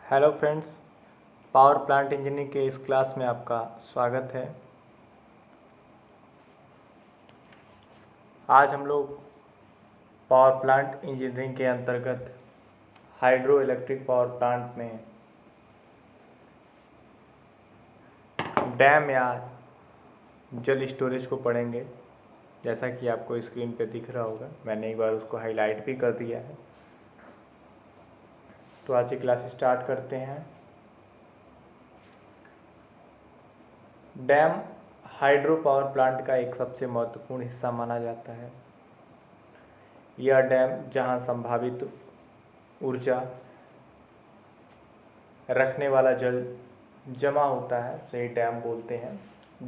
Hello friends, power plant engineering के इस class में आपका स्वागत है। आज हम लोग पावर प्लांट इंजीनियरिंग के अंतर्गत हाइड्रो इलेक्ट्रिक पावर प्लांट में डैम या जल स्टोरेज को पढ़ेंगे। जैसा कि आपको स्क्रीन पे दिख रहा होगा, मैंने एक बार उसको हाईलाइट भी कर दिया है। तो आज की क्लास स्टार्ट करते हैं। डैम हाइड्रो पावर प्लांट का एक सबसे महत्वपूर्ण हिस्सा माना जाता है। यह डैम जहां संभावित ऊर्जा रखने वाला जल जमा होता है उसे डैम बोलते हैं।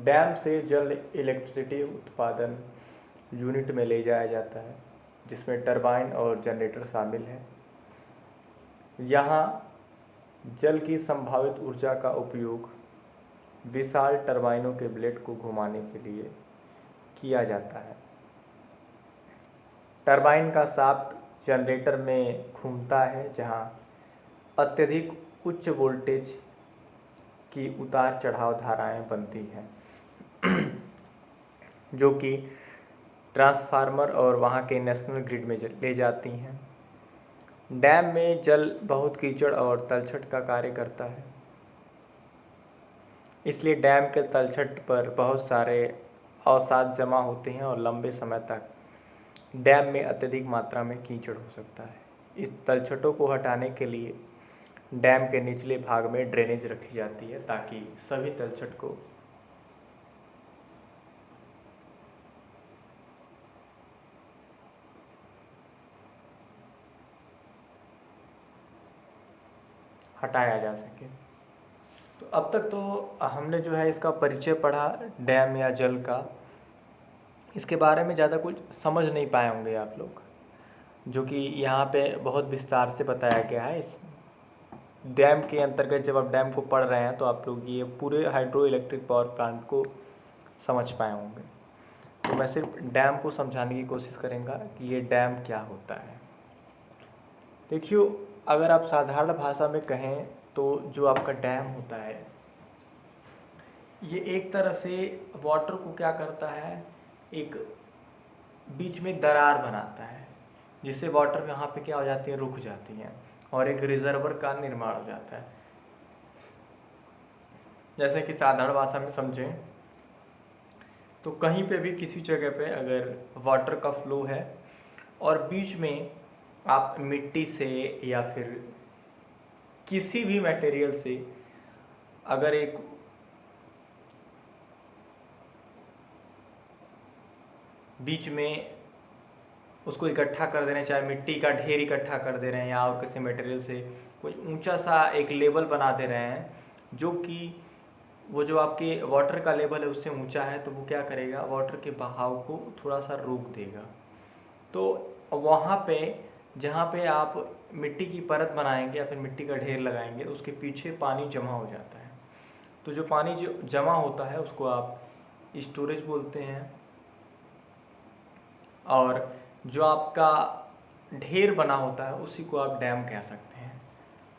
डैम से जल इलेक्ट्रिसिटी उत्पादन यूनिट में ले जाया जाता है, जिसमें टरबाइन और जनरेटर शामिल है। यहाँ जल की संभावित ऊर्जा का उपयोग विशाल टरबाइनों के ब्लेड को घुमाने के लिए किया जाता है। टरबाइन का शाफ्ट जनरेटर में घूमता है, जहाँ अत्यधिक उच्च वोल्टेज की उतार चढ़ाव धाराएं बनती हैं जो कि ट्रांसफार्मर और वहाँ के नेशनल ग्रिड में ले जाती हैं। डैम में जल बहुत कीचड़ और तलछट का कार्य करता है, इसलिए डैम के तलछट पर बहुत सारे अवसाद जमा होते हैं और लंबे समय तक डैम में अत्यधिक मात्रा में कीचड़ हो सकता है। इस तलछटों को हटाने के लिए डैम के निचले भाग में ड्रेनेज रखी जाती है, ताकि सभी तलछट को हटाया जा सके। तो अब तक तो हमने जो है इसका परिचय पढ़ा, डैम या जल का। इसके बारे में ज़्यादा कुछ समझ नहीं पाए होंगे आप लोग, जो कि यहाँ पे बहुत विस्तार से बताया गया है। इस डैम के अंतर्गत जब आप डैम को पढ़ रहे हैं तो आप लोग ये पूरे हाइड्रो इलेक्ट्रिक पावर प्लांट को समझ पाए होंगे। तो मैं सिर्फ डैम को समझाने की कोशिश करूँगा कि ये डैम क्या होता है। देखिए, अगर आप साधारण भाषा में कहें तो जो आपका डैम होता है, ये एक तरह से वाटर को क्या करता है, एक बीच में दरार बनाता है, जिससे वाटर यहाँ पे क्या हो जाती है, रुक जाती हैं और एक रिजर्वर का निर्माण हो जाता है। जैसे कि साधारण भाषा में समझें तो कहीं पे भी किसी जगह पे अगर वाटर का फ्लो है और बीच में आप मिट्टी से या फिर किसी भी मटेरियल से अगर एक बीच में उसको इकट्ठा कर दे रहे हैं, चाहे मिट्टी का ढेर इकट्ठा कर दे रहे हैं या और किसी मटेरियल से कोई ऊंचा सा एक लेवल बना दे रहे हैं, जो कि वो जो आपके वाटर का लेवल है उससे ऊंचा है, तो वो क्या करेगा, वाटर के बहाव को थोड़ा सा रोक देगा। तो वहाँ पे जहाँ पे आप मिट्टी की परत बनाएंगे या फिर मिट्टी का ढेर लगाएंगे, उसके पीछे पानी जमा हो जाता है। तो जो पानी जो जमा होता है उसको आप स्टोरेज बोलते हैं, और जो आपका ढेर बना होता है उसी को आप डैम कह सकते हैं।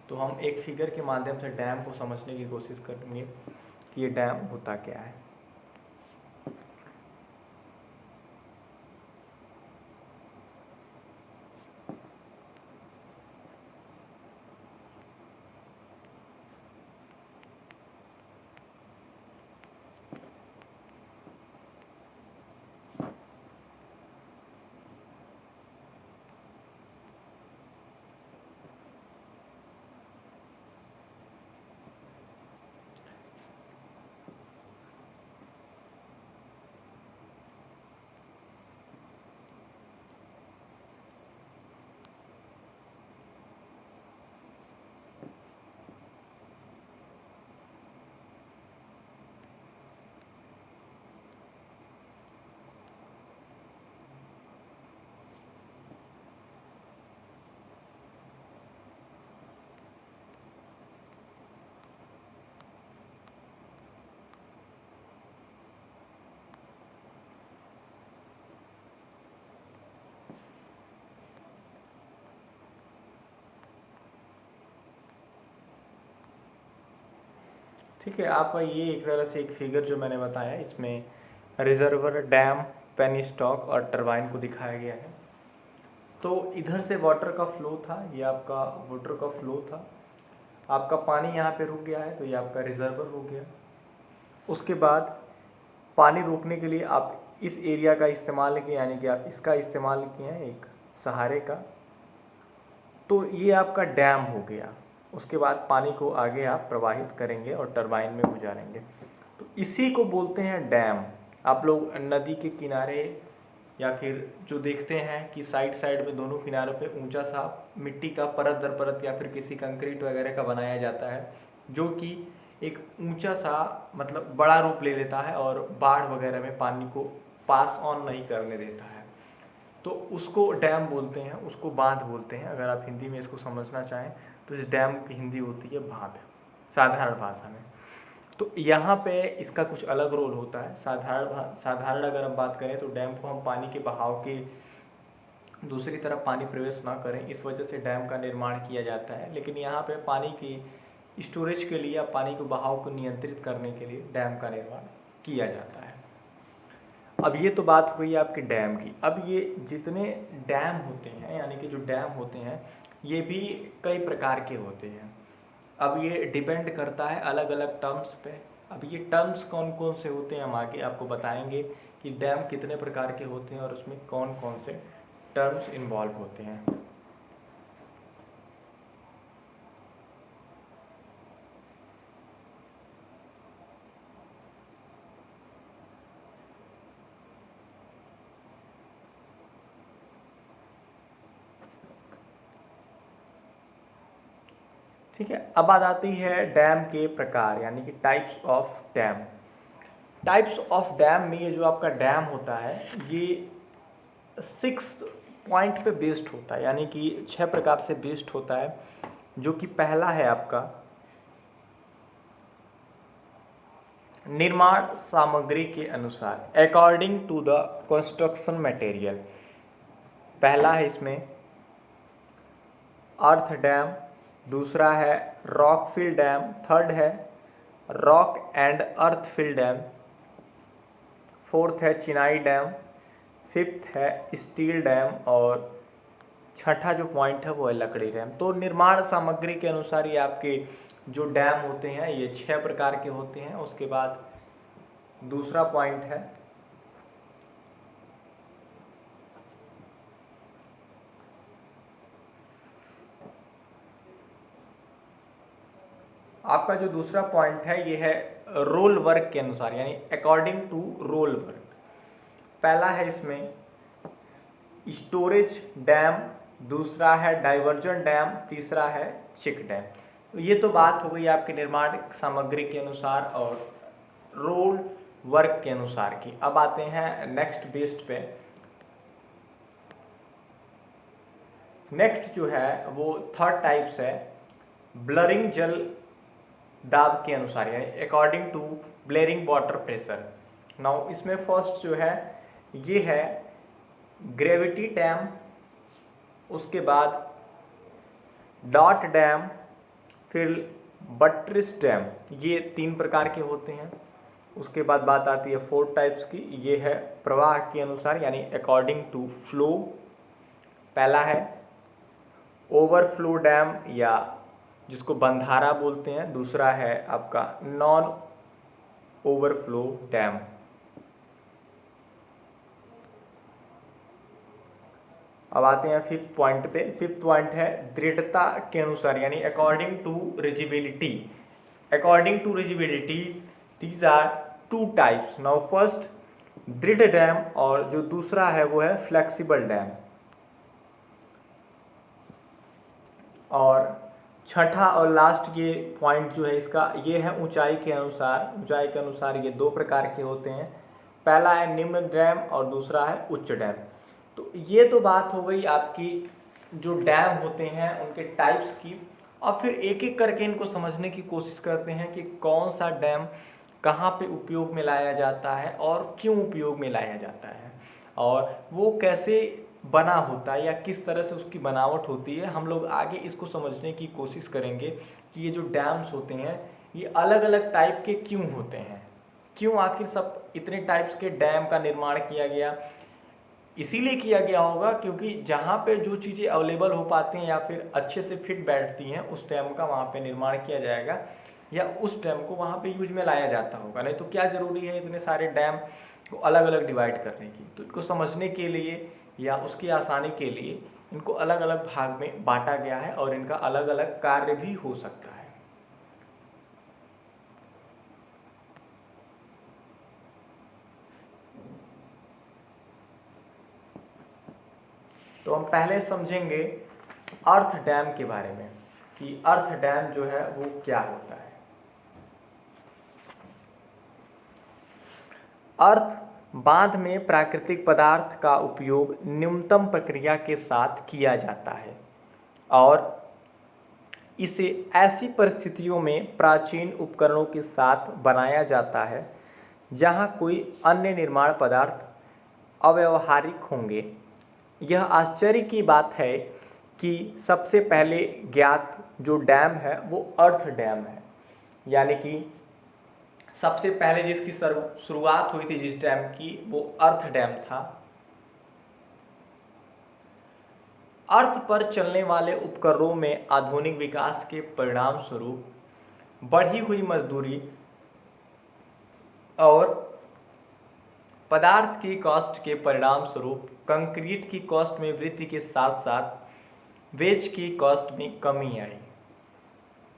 तो हम एक फिगर के माध्यम से डैम को समझने की कोशिश करेंगे कि ये डैम होता क्या है। ठीक है, आपका ये एक तरह से एक फिगर जो मैंने बताया, इसमें रिजर्वर, डैम, पेनी स्टॉक और टरबाइन को दिखाया गया है। तो इधर से वाटर का फ्लो था, ये आपका वाटर का फ्लो था, आपका पानी यहाँ पे रुक गया है तो ये आपका रिजर्वर हो गया। उसके बाद पानी रोकने के लिए आप इस एरिया का इस्तेमाल किए, यानी कि आप इसका इस्तेमाल किए हैं एक सहारे का, तो ये आपका डैम हो गया। उसके बाद पानी को आगे आप प्रवाहित करेंगे और टरबाइन में गुजारेंगे, तो इसी को बोलते हैं डैम। आप लोग नदी के किनारे या फिर जो देखते हैं कि साइड साइड में दोनों किनारों पे ऊंचा सा मिट्टी का परत दर परत या फिर किसी कंक्रीट वगैरह का बनाया जाता है, जो कि एक ऊंचा सा मतलब बड़ा रूप ले लेता है और बाढ़ वगैरह में पानी को पास ऑन नहीं करने देता है, तो उसको डैम बोलते हैं, उसको बांध बोलते हैं। अगर आप हिंदी में इसको समझना चाहें तो इस डैम की हिंदी होती है बांध, साधारण भाषा में। तो यहाँ पे इसका कुछ अलग रोल होता है। साधारण अगर हम बात करें तो डैम को हम पानी के बहाव के दूसरी तरफ पानी प्रवेश ना करें, इस वजह से डैम का निर्माण किया जाता है। लेकिन यहाँ पे पानी की स्टोरेज के लिए या पानी के बहाव को नियंत्रित करने के लिए डैम का निर्माण किया जाता है। अब ये तो बात हुई आपके डैम की। अब ये जितने डैम होते हैं, यानी कि जो डैम होते हैं, ये भी कई प्रकार के होते हैं। अब ये डिपेंड करता है अलग अलग टर्म्स पे। अब ये टर्म्स कौन कौन से होते हैं हम आगे आपको बताएंगे कि डैम कितने प्रकार के होते हैं और उसमें कौन कौन से टर्म्स इन्वॉल्व होते हैं। ठीक है, अब बात आती है डैम के प्रकार, यानी कि types of dam. Types of dam में ये जो आपका डैम होता है ये 6 पॉइंट पे बेस्ड होता है, यानी कि 6 प्रकार से बेस्ड होता है। जो कि पहला है आपका निर्माण सामग्री के अनुसार, according to the construction material. पहला है इसमें अर्थ डैम, दूसरा है रॉक फिल डैम, थर्ड है rock and earth fill dam, fourth है चिनाई डैम, फिफ्थ है स्टील डैम और छठा जो पॉइंट है वो है लकड़ी डैम। तो निर्माण सामग्री के अनुसार ये आपके जो डैम होते हैं ये 6 प्रकार के होते हैं। उसके बाद दूसरा पॉइंट है आपका जो दूसरा पॉइंट है ये है रोल वर्क के अनुसार, यानी अकॉर्डिंग टू रोल वर्क। पहला है इसमें स्टोरेज डैम, दूसरा है डाइवर्जन डैम, तीसरा है चिक डैम। तो ये तो बात हो गई आपके निर्माण सामग्री के अनुसार और रोल वर्क के अनुसार की। अब आते हैं नेक्स्ट बेस्ड पे। नेक्स्ट जो है वो थर्ड टाइप्स है ब्लरिंग जल दाब के अनुसार, यानी according to bearing water pressure. Now इसमें फर्स्ट जो है ये है ग्रेविटी डैम, उसके बाद डॉट डैम, फिर बट्रिस डैम। ये 3 प्रकार के होते हैं। उसके बाद बात आती है 4 टाइप्स की, ये है प्रवाह के अनुसार, यानी अकॉर्डिंग टू फ्लो। पहला है ओवरफ्लो डैम या जिसको बंधारा बोलते हैं, दूसरा है आपका नॉन ओवरफ्लो डैम। अब आते हैं 5th पॉइंट पे। 5th पॉइंट है दृढ़ता के अनुसार, यानी according to rigidity. According to rigidity these are 2 types. Now first दृढ़ डैम और जो दूसरा है वो है फ्लेक्सिबल डैम। और छठा और लास्ट ये पॉइंट जो है इसका ये है ऊंचाई के अनुसार। ऊंचाई के अनुसार ये 2 प्रकार के होते हैं। पहला है निम्न डैम और दूसरा है उच्च डैम। तो ये तो बात हो गई आपकी जो डैम होते हैं उनके टाइप्स की। और फिर एक एक करके इनको समझने की कोशिश करते हैं कि कौन सा डैम कहाँ पे उपयोग में लाया जाता है और क्यों उपयोग में लाया जाता है और वो कैसे बना होता है या किस तरह से उसकी बनावट होती है। हम लोग आगे इसको समझने की कोशिश करेंगे कि ये जो डैम्स होते हैं ये अलग अलग टाइप के क्यों होते हैं, क्यों आखिर सब इतने टाइप्स के डैम का निर्माण किया गया? इसीलिए किया गया होगा क्योंकि जहाँ पे जो चीज़ें अवेलेबल हो पाती हैं या फिर अच्छे से फिट बैठती हैं उस डैम का वहाँ पे निर्माण किया जाएगा, या उस डैम को वहाँ पे यूज में लाया जाता होगा। नहीं तो क्या ज़रूरी है इतने सारे डैम को अलग अलग डिवाइड करने की? तो इसको समझने के लिए या उसकी आसानी के लिए इनको अलग अलग भाग में बांटा गया है और इनका अलग अलग कार्य भी हो सकता है। तो हम पहले समझेंगे अर्थ डैम के बारे में कि अर्थ डैम जो है वो क्या होता है। अर्थ बांध में प्राकृतिक पदार्थ का उपयोग न्यूनतम प्रक्रिया के साथ किया जाता है और इसे ऐसी परिस्थितियों में प्राचीन उपकरणों के साथ बनाया जाता है जहां कोई अन्य निर्माण पदार्थ अव्यावहारिक होंगे। यह आश्चर्य की बात है कि सबसे पहले ज्ञात जो डैम है वो अर्थ डैम है, यानी कि सबसे पहले जिसकी शुरुआत हुई थी जिस डैम की वो अर्थ डैम था। अर्थ पर चलने वाले उपकरणों में आधुनिक विकास के परिणाम स्वरूप बढ़ी हुई मजदूरी और पदार्थ की कॉस्ट के परिणाम स्वरूप कंक्रीट की कॉस्ट में वृद्धि के साथ साथ वेज की कॉस्ट में कमी आई।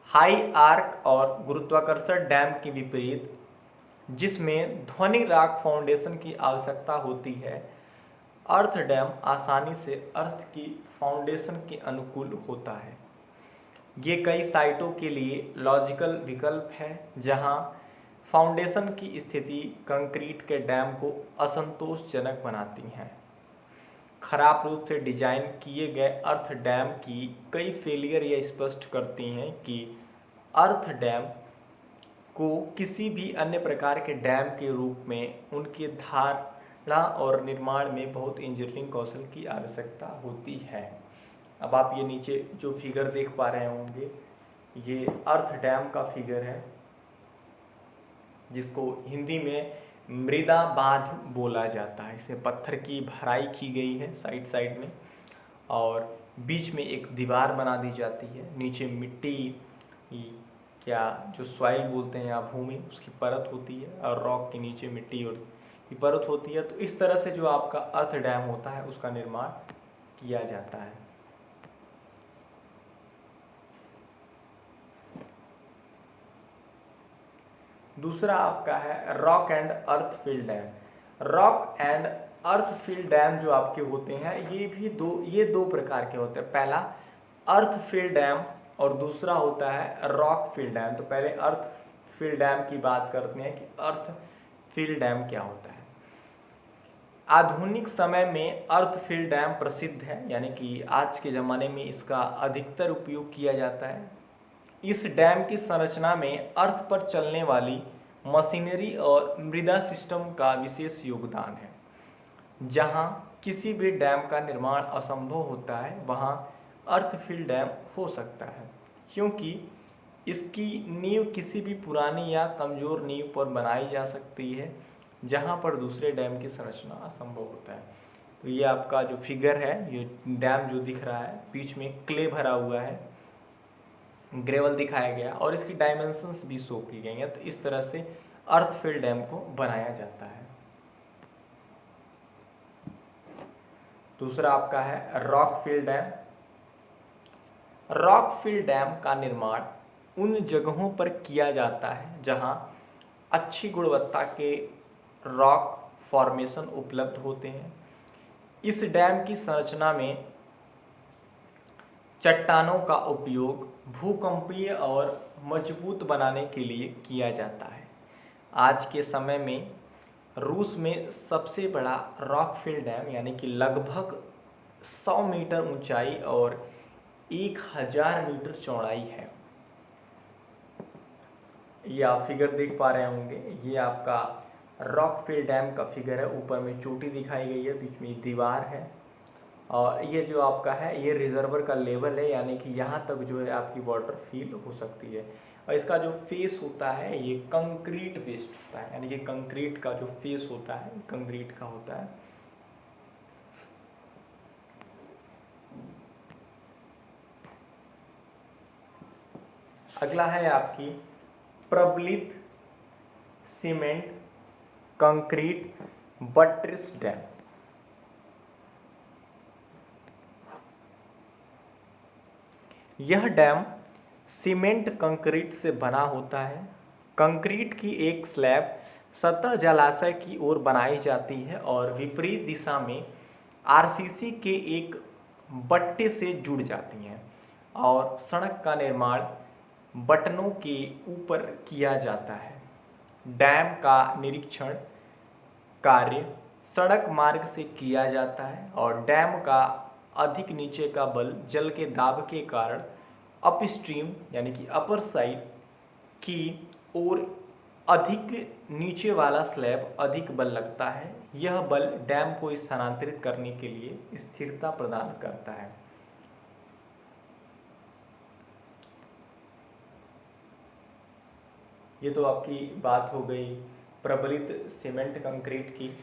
हाई आर्क और गुरुत्वाकर्षण डैम के विपरीत, जिसमें ध्वनि रॉक फाउंडेशन की आवश्यकता होती है, अर्थ डैम आसानी से अर्थ की फाउंडेशन के अनुकूल होता है। ये कई साइटों के लिए लॉजिकल विकल्प है जहां फाउंडेशन की स्थिति कंक्रीट के डैम को असंतोषजनक बनाती है। खराब रूप से डिजाइन किए गए अर्थ डैम की कई फेलियर यह स्पष्ट करती हैं कि अर्थ डैम को किसी भी अन्य प्रकार के डैम के रूप में उनके धारणा और निर्माण में बहुत इंजीनियरिंग कौशल की आवश्यकता होती है। अब आप ये नीचे जो फिगर देख पा रहे होंगे ये अर्थ डैम का फिगर है, जिसको हिंदी में मृदा बांध बोला जाता है। इसमें पत्थर की भराई की गई है साइड साइड में और बीच में एक दीवार बना दी जाती है। नीचे मिट्टी क्या जो सॉइल बोलते हैं या भूमि उसकी परत होती है और रॉक के नीचे मिट्टी और की परत होती है। तो इस तरह से जो आपका अर्थ डैम होता है उसका निर्माण किया जाता है। दूसरा आपका है rock and earth fill dam. Rock and earth fill dam जो आपके होते हैं ये दो प्रकार के होते हैं। पहला अर्थ फिल डैम और दूसरा होता है रॉक फिल डैम। तो पहले अर्थ फिल डैम की बात करते हैं कि अर्थ फिल डैम क्या होता है। आधुनिक समय में अर्थ फिल डैम प्रसिद्ध है, यानी कि आज के ज़माने में इसका अधिकतर उपयोग किया जाता है। इस डैम की संरचना में अर्थ पर चलने वाली मशीनरी और मृदा सिस्टम का विशेष योगदान है। जहां किसी भी डैम का निर्माण असंभव होता है वहां अर्थ फिल डैम हो सकता है, क्योंकि इसकी नींव किसी भी पुरानी या कमज़ोर नींव पर बनाई जा सकती है जहां पर दूसरे डैम की संरचना असंभव होता है। तो ये आपका जो फिगर है, ये डैम जो दिख रहा है बीच में क्ले भरा हुआ है, ग्रेवल दिखाया गया और इसकी डायमेंशंस भी शो की गई हैं। तो इस तरह से अर्थ फिल डैम को बनाया जाता है। दूसरा आपका है rock fill dam. Rock fill dam का निर्माण उन जगहों पर किया जाता है जहां अच्छी गुणवत्ता के रॉक फॉर्मेशन उपलब्ध होते हैं। इस डैम की संरचना में चट्टानों का उपयोग भूकंपीय और मजबूत बनाने के लिए किया जाता है। आज के समय में रूस में सबसे बड़ा रॉक फिल डैम, यानी कि लगभग 100 मीटर ऊंचाई और 1000 मीटर चौड़ाई है। ये आप फिगर देख पा रहे होंगे, ये आपका रॉक फिल डैम का फिगर है। ऊपर में चोटी दिखाई गई है, बीच में दीवार है और ये जो आपका है ये रिजर्वर का लेवल है, यानी कि यहाँ तक जो है आपकी वाटर फील हो सकती है। और इसका जो फेस होता है ये कंक्रीट बेस्ड होता है, यानी कि कंक्रीट का जो फेस होता है कंक्रीट का होता है। अगला है आपकी प्रबलित सीमेंट कंक्रीट बट्रेस डैम। यह डैम सीमेंट कंक्रीट से बना होता है। कंक्रीट की एक स्लैब सतह जलाशय की ओर बनाई जाती है और विपरीत दिशा में आरसीसी के एक बट्टे से जुड़ जाती हैं और सड़क का निर्माण बटनों के ऊपर किया जाता है। डैम का निरीक्षण कार्य सड़क मार्ग से किया जाता है और डैम का अधिक नीचे का बल जल के दाब के कारण अपस्ट्रीम यानी कि अपर साइड की ओर अधिक नीचे वाला स्लैब अधिक बल लगता है। यह बल डैम को स्थानांतरित करने के लिए स्थिरता प्रदान करता है। ये तो आपकी बात हो गई प्रबलित सीमेंट कंक्रीट की।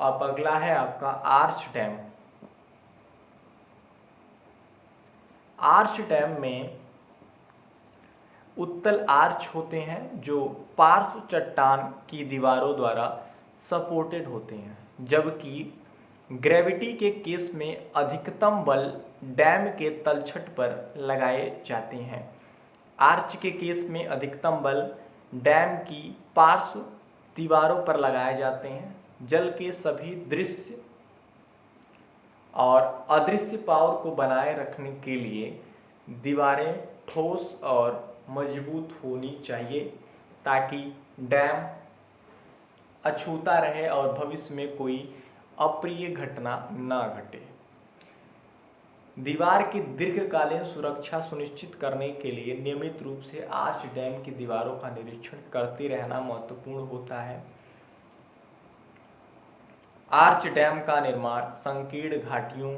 अब अगला है आपका आर्च डैम। आर्च डैम में उत्तल आर्च होते हैं जो पार्श्व चट्टान की दीवारों द्वारा सपोर्टेड होते हैं, जबकि ग्रेविटी के केस में अधिकतम बल डैम के तलछट पर लगाए जाते हैं। आर्च के केस में अधिकतम बल डैम की पार्श्व दीवारों पर लगाए जाते हैं। जल के सभी दृश्य और अदृश्य पावर को बनाए रखने के लिए दीवारें ठोस और मजबूत होनी चाहिए ताकि डैम अछूता रहे और भविष्य में कोई अप्रिय घटना न घटे। दीवार की दीर्घकालीन सुरक्षा सुनिश्चित करने के लिए नियमित रूप से आर्च डैम की दीवारों का निरीक्षण करते रहना महत्वपूर्ण होता है। आर्च डैम का निर्माण संकीर्ण घाटियों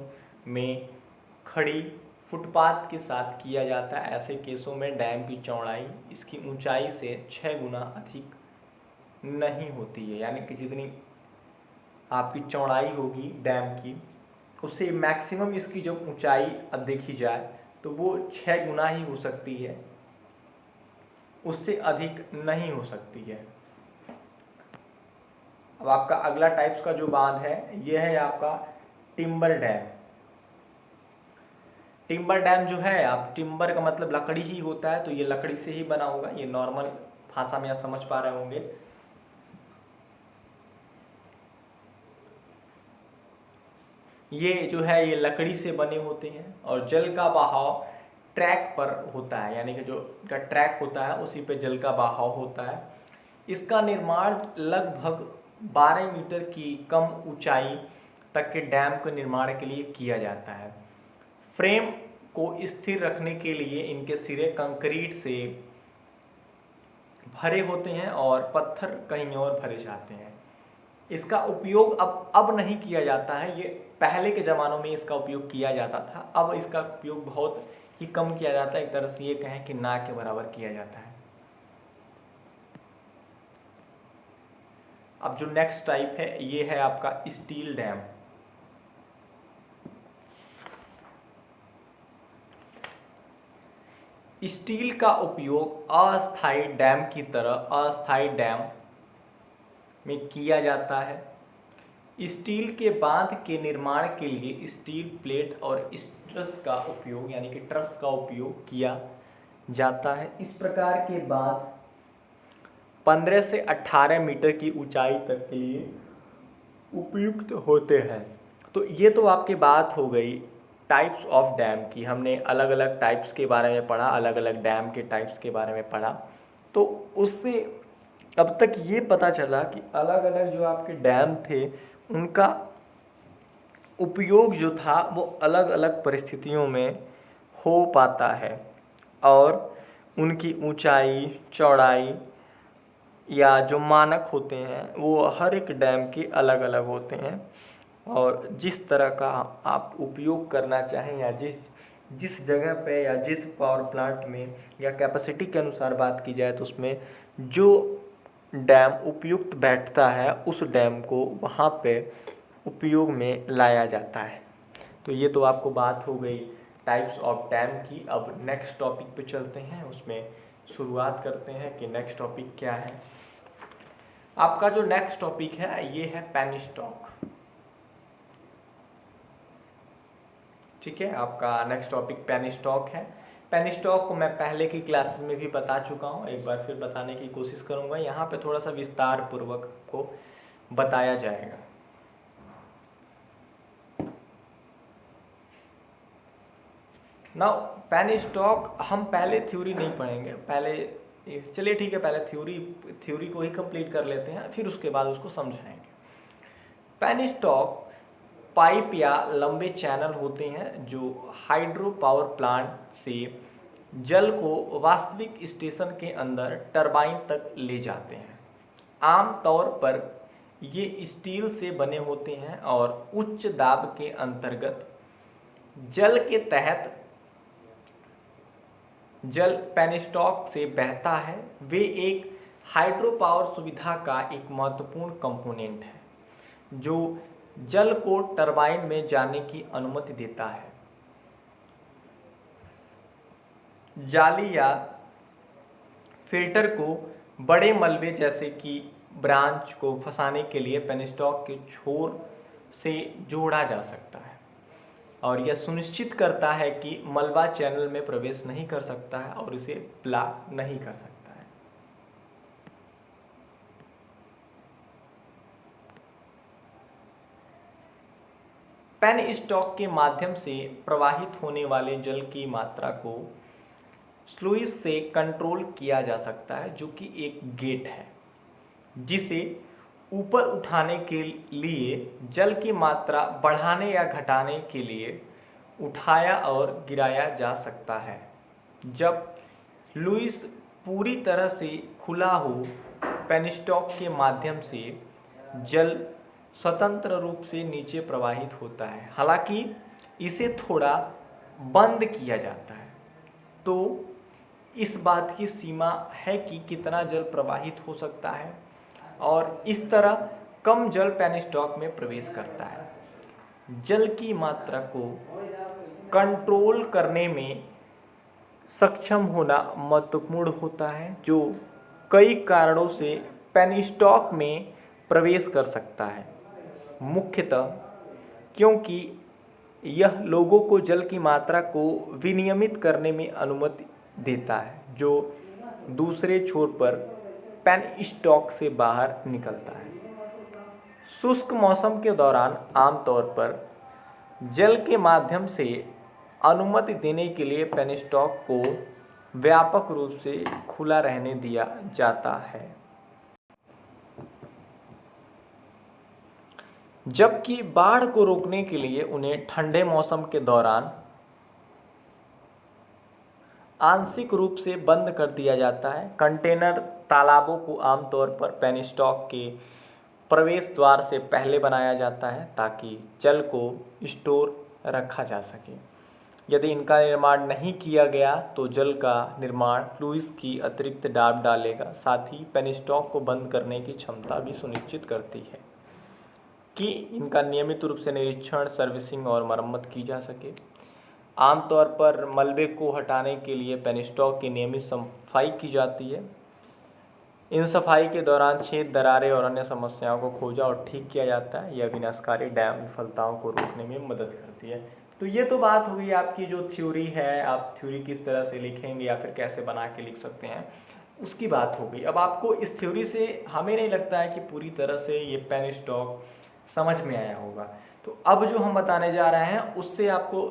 में खड़ी फुटपाथ के साथ किया जाता है। ऐसे केसों में डैम की चौड़ाई इसकी ऊंचाई से 6 गुना अधिक नहीं होती है, यानी कि जितनी आपकी चौड़ाई होगी डैम की उससे मैक्सिमम इसकी जो ऊंचाई अब देखी जाए तो वो 6 गुना ही हो सकती है, उससे अधिक नहीं हो सकती है। अब आपका अगला टाइप्स का जो बांध है यह है आपका टिम्बर डैम। टिम्बर डैम जो है, आप टिम्बर का मतलब लकड़ी ही होता है, तो ये लकड़ी से ही बना होगा। ये नॉर्मल भाषा में आप समझ पा रहे होंगे। ये जो है ये लकड़ी से बने होते हैं और जल का बहाव ट्रैक पर होता है, यानी कि जो का ट्रैक होता है उसी पे जल का बहाव होता है। इसका निर्माण लगभग 12 मीटर की कम ऊंचाई तक के डैम के निर्माण के लिए किया जाता है। फ्रेम को स्थिर रखने के लिए इनके सिरे कंक्रीट से भरे होते हैं और पत्थर कहीं और भरे जाते हैं। इसका उपयोग अब नहीं किया जाता है, ये पहले के ज़मानों में इसका उपयोग किया जाता था। अब इसका उपयोग बहुत ही कम किया जाता है, एक तरह से ये कहें कि ना के बराबर किया जाता है। अब जो नेक्स्ट टाइप है ये है आपका स्टील डैम। स्टील का उपयोग अस्थायी डैम की तरह अस्थायी डैम में किया जाता है। स्टील के बांध के निर्माण के लिए स्टील प्लेट और ट्रस का उपयोग यानी कि ट्रस का उपयोग किया जाता है। इस प्रकार के बांध 15 से 18 मीटर की ऊंचाई तक के लिए उपयुक्त होते हैं। तो ये तो आपकी बात हो गई टाइप्स ऑफ डैम की। हमने अलग अलग टाइप्स के बारे में पढ़ा, अलग अलग डैम के टाइप्स के बारे में पढ़ा। तो उससे अब तक ये पता चला कि अलग अलग जो आपके डैम थे उनका उपयोग जो था वो अलग अलग परिस्थितियों में हो पाता है। और उनकी ऊंचाई, चौड़ाई या जो मानक होते हैं वो हर एक डैम के अलग अलग होते हैं। और जिस तरह का आप उपयोग करना चाहें या जिस जगह पे या जिस पावर प्लांट में या कैपेसिटी के अनुसार बात की जाए तो उसमें जो डैम उपयुक्त बैठता है उस डैम को वहाँ पे उपयोग में लाया जाता है। तो ये तो आपको बात हो गई टाइप्स ऑफ डैम की। अब नेक्स्ट टॉपिक पे चलते हैं, उसमें शुरुआत करते हैं कि नेक्स्ट टॉपिक क्या है। आपका जो नेक्स्ट टॉपिक है ये है पेनिस्टॉक। ठीक है, आपका नेक्स्ट टॉपिक पेनिस्टॉक है। पेनिस्टॉक को मैं पहले की क्लासेस में भी बता चुका हूँ, एक बार फिर बताने की कोशिश करूँगा। यहाँ पे थोड़ा सा विस्तार पूर्वक को बताया जाएगा। नाउ पेनिस्टॉक हम पहले थ्योरी नहीं पढ़ेंगे, पहले चलिए ठीक है, पहले थ्योरी को ही कंप्लीट कर लेते हैं, फिर उसके बाद उसको समझाएंगे। पेनिस्टॉक पाइप या लंबे चैनल होते हैं जो हाइड्रो पावर प्लांट से जल को वास्तविक स्टेशन के अंदर टरबाइन तक ले जाते हैं। आमतौर पर ये स्टील से बने होते हैं और उच्च दाब के अंतर्गत जल के तहत जल पेनिस्टॉक से बहता है। वे एक हाइड्रो पावर सुविधा का एक महत्वपूर्ण कंपोनेंट है जो जल को टरबाइन में जाने की अनुमति देता है। जाली या फिल्टर को बड़े मलबे जैसे कि ब्रांच को फंसाने के लिए पेनिस्टॉक के छोर से जोड़ा जा सकता है और यह सुनिश्चित करता है कि मलबा चैनल में प्रवेश नहीं कर सकता है और इसे ब्लॉक नहीं कर सकता है। पेनिस्टॉक के माध्यम से प्रवाहित होने वाले जल की मात्रा को स्लुइस से कंट्रोल किया जा सकता है, जो कि एक गेट है जिसे ऊपर उठाने के लिए जल की मात्रा बढ़ाने या घटाने के लिए उठाया और गिराया जा सकता है। जब लुइस पूरी तरह से खुला हो, पेनिस्टॉक के माध्यम से जल स्वतंत्र रूप से नीचे प्रवाहित होता है। हालांकि इसे थोड़ा बंद किया जाता है, तो इस बात की सीमा है कि कितना जल प्रवाहित हो सकता है और इस तरह कम जल पेनिस्टॉक में प्रवेश करता है। जल की मात्रा को कंट्रोल करने में सक्षम होना महत्वपूर्ण होता है, जो कई कारणों से पेनिस्टॉक में प्रवेश कर सकता है। मुख्यतः क्योंकि यह लोगों को जल की मात्रा को विनियमित करने में अनुमति देता है जो दूसरे छोर पर पेनिस्टॉक से बाहर निकलता है। शुष्क मौसम के दौरान आमतौर पर जल के माध्यम से अनुमति देने के लिए पेनिस्टॉक को व्यापक रूप से खुला रहने दिया जाता है, जबकि बाढ़ को रोकने के लिए उन्हें ठंडे मौसम के दौरान आंशिक रूप से बंद कर दिया जाता है। कंटेनर तालाबों को आमतौर पर पेनिस्टॉक के प्रवेश द्वार से पहले बनाया जाता है ताकि जल को स्टोर रखा जा सके। यदि इनका निर्माण नहीं किया गया तो जल का निर्माण फ्लूइड की अतिरिक्त दाब डालेगा। साथ ही पेनिस्टॉक को बंद करने की क्षमता भी सुनिश्चित करती है कि इनका नियमित रूप से निरीक्षण, सर्विसिंग और मरम्मत की जा सके। आमतौर पर मलबे को हटाने के लिए पेनिस्टॉक की नियमित सफाई की जाती है। इन सफाई के दौरान छेद, दरारें और अन्य समस्याओं को खोजा और ठीक किया जाता है। यह विनाशकारी डैम विफलताओं को रोकने में मदद करती है। तो ये तो बात हो गई आपकी जो थ्योरी है, आप थ्योरी किस तरह से लिखेंगे या फिर कैसे बना के लिख सकते हैं, उसकी बात हो गई। अब आपको इस थ्योरी से हमें नहीं लगता है कि पूरी तरह से ये पेनिस्टॉक समझ में आया होगा। तो अब जो हम बताने जा रहे हैं उससे आपको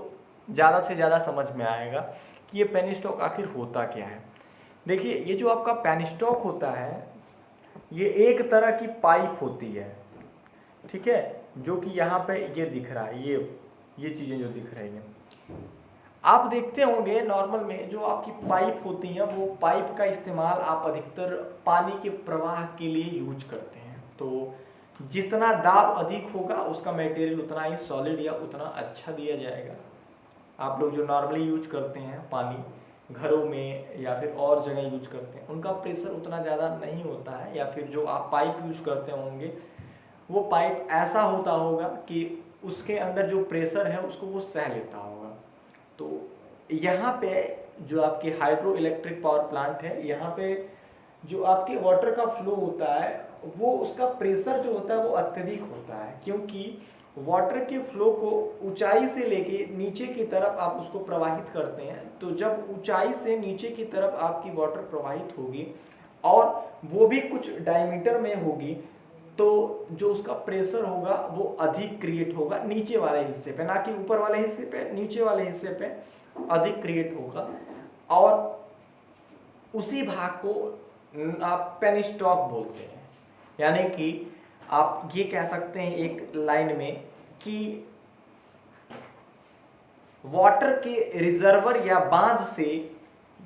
ज़्यादा से ज़्यादा समझ में आएगा कि ये पेनिस्टॉक आखिर होता क्या है। देखिए, ये जो आपका पेनिस्टॉक होता है ये एक तरह की पाइप होती है, ठीक है, जो कि यहाँ पे ये दिख रहा है, ये चीज़ें जो दिख रही हैं। आप देखते होंगे नॉर्मल में जो आपकी पाइप होती हैं, वो पाइप का इस्तेमाल आप अधिकतर पानी के प्रवाह के लिए यूज करते हैं। तो जितना दाब अधिक होगा उसका मटेरियल उतना ही सॉलिड या उतना अच्छा दिया जाएगा। आप लोग जो नॉर्मली यूज करते हैं पानी घरों में या फिर और जगह यूज करते हैं, उनका प्रेशर उतना ज़्यादा नहीं होता है, या फिर जो आप पाइप यूज करते होंगे वो पाइप ऐसा होता होगा कि उसके अंदर जो प्रेशर है उसको वो सह लेता होगा। तो यहाँ पे जो आपकी हाइड्रो इलेक्ट्रिक पावर प्लांट है, यहाँ पे जो आपके वाटर का फ्लो होता है वो उसका प्रेशर जो होता है वो अत्यधिक होता है, क्योंकि वाटर के फ्लो को ऊंचाई से लेके नीचे की तरफ आप उसको प्रवाहित करते हैं। तो जब ऊंचाई से नीचे की तरफ आपकी वाटर प्रवाहित होगी और वो भी कुछ डायमीटर में होगी, तो जो उसका प्रेशर होगा वो अधिक क्रिएट होगा नीचे वाले हिस्से पे, ना कि ऊपर वाले हिस्से पे, नीचे वाले हिस्से पे अधिक क्रिएट होगा। और उसी भाग को आप पेनिस्टॉक बोलते हैं। यानी कि आप ये कह सकते हैं एक लाइन में कि वाटर के रिजर्वर या बांध से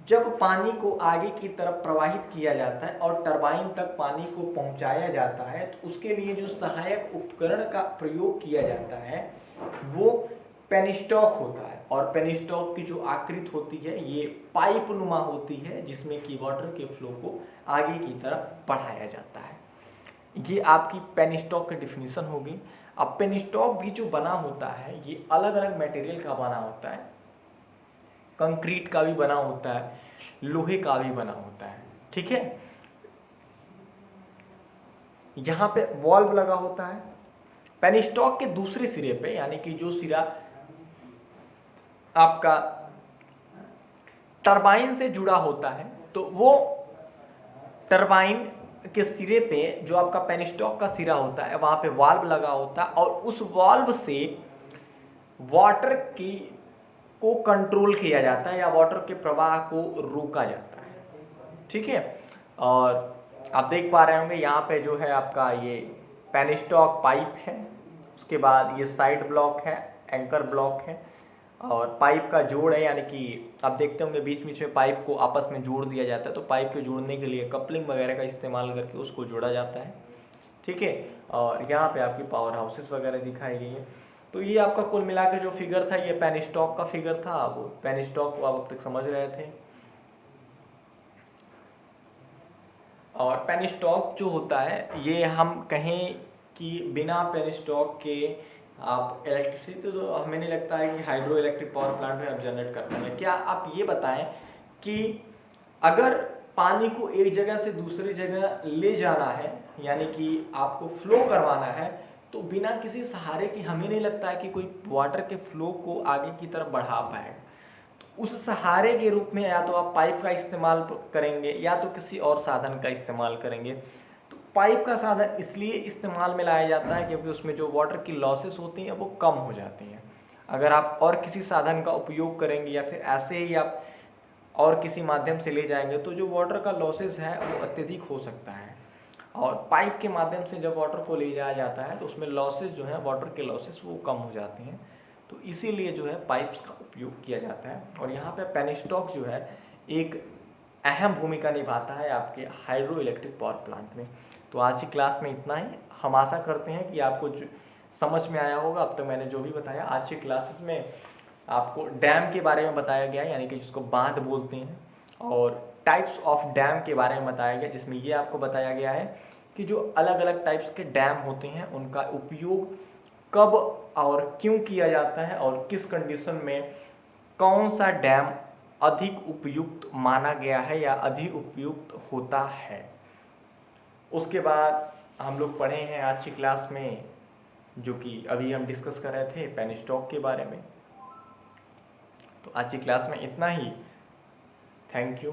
जब पानी को आगे की तरफ प्रवाहित किया जाता है और टरबाइन तक पानी को पहुंचाया जाता है, तो उसके लिए जो सहायक उपकरण का प्रयोग किया जाता है वो पेनिस्टॉक होता है। और पेनिस्टॉक की जो आकृति होती है ये पाइप नुमा होती है, जिसमें कि वाटर के फ्लो को आगे की तरफ बढ़ाया जाता है। ये आपकी पेनिस्टॉक की डिफिनीशन होगी। अब पेनिस्टॉक भी जो बना होता है ये अलग अलग मटेरियल का बना होता है, कंक्रीट का भी बना होता है, लोहे का भी बना होता है, ठीक है। यहाँ पे वॉल्व लगा होता है। पेनिस्टॉक के दूसरे सिरे पे, यानी कि जो सिरा आपका टरबाइन से जुड़ा होता है, तो वो टरबाइन के सिरे पे जो आपका पेनिस्टॉक का सिरा होता है वहाँ पे वाल्व लगा होता है, और उस वाल्व से वाटर की को कंट्रोल किया जाता है या वाटर के प्रवाह को रोका जाता है, ठीक है। और आप देख पा रहे होंगे यहाँ पे जो है आपका ये पेनिस्टॉक पाइप है, उसके बाद ये साइड ब्लॉक है, एंकर ब्लॉक है, और पाइप का जोड़ है, यानी कि आप देखते होंगे बीच बीच में पाइप को आपस में जोड़ दिया जाता है। तो पाइप को जोड़ने के लिए कपलिंग वगैरह का इस्तेमाल करके उसको जोड़ा जाता है, ठीक है। और यहाँ पे आपकी पावर हाउसेस वगैरह दिखाई गई है। तो ये आपका कुल मिला के जो फिगर था ये पेनिस्टॉक का फिगर था। आप पेनिस्टॉक को आप अब तक समझ रहे थे। और पेनिस्टॉक जो होता है ये हम कहें कि बिना पेनिस्टॉक के आप इलेक्ट्रिसिटी तो हमें नहीं लगता है कि हाइड्रो इलेक्ट्रिक पावर प्लांट में आप जनरेट कर पाएंगे। क्या आप ये बताएं कि अगर पानी को एक जगह से दूसरी जगह ले जाना है, यानी कि आपको फ्लो करवाना है, तो बिना किसी सहारे की हमें नहीं लगता है कि कोई वाटर के फ्लो को आगे की तरफ बढ़ा पाएगा। तो उस सहारे के रूप में या तो आप पाइप का इस्तेमाल करेंगे या तो किसी और साधन का इस्तेमाल करेंगे। तो पाइप का साधन इसलिए इस्तेमाल में लाया जाता है क्योंकि उसमें जो वाटर की लॉसेस होती हैं वो कम हो जाती हैं। अगर आप और किसी साधन का उपयोग करेंगे या फिर ऐसे ही आप और किसी माध्यम से ले जाएंगे तो जो वाटर का लॉसेस है वो अत्यधिक हो सकता है। और पाइप के माध्यम से जब वाटर को ले जाया जाता है तो उसमें लॉसेस जो है, वाटर के लॉसेस वो कम हो जाते हैं। तो इसीलिए जो है पाइप्स का उपयोग किया जाता है। और यहाँ पे पेनिस्टॉक जो है एक अहम भूमिका निभाता है आपके हाइड्रो इलेक्ट्रिक पावर प्लांट में। तो आज की क्लास में इतना ही। हम आशा करते हैं कि आपको समझ में आया होगा। अब तक मैंने जो भी बताया, आज की क्लासेस में आपको डैम के बारे में बताया गया है, यानी कि जिसको बांध बोलते हैं, और टाइप्स ऑफ डैम के बारे में बताया गया, जिसमें ये आपको बताया गया है कि जो अलग अलग टाइप्स के डैम होते हैं उनका उपयोग कब और क्यों किया जाता है और किस कंडीशन में कौन सा डैम अधिक उपयुक्त माना गया है या अधिक उपयुक्त होता है। उसके बाद हम लोग पढ़े हैं आज की क्लास में, जो कि अभी हम डिस्कस कर रहे थे, पेनिस्टॉक के बारे में। तो आज की क्लास में इतना ही। Thank you.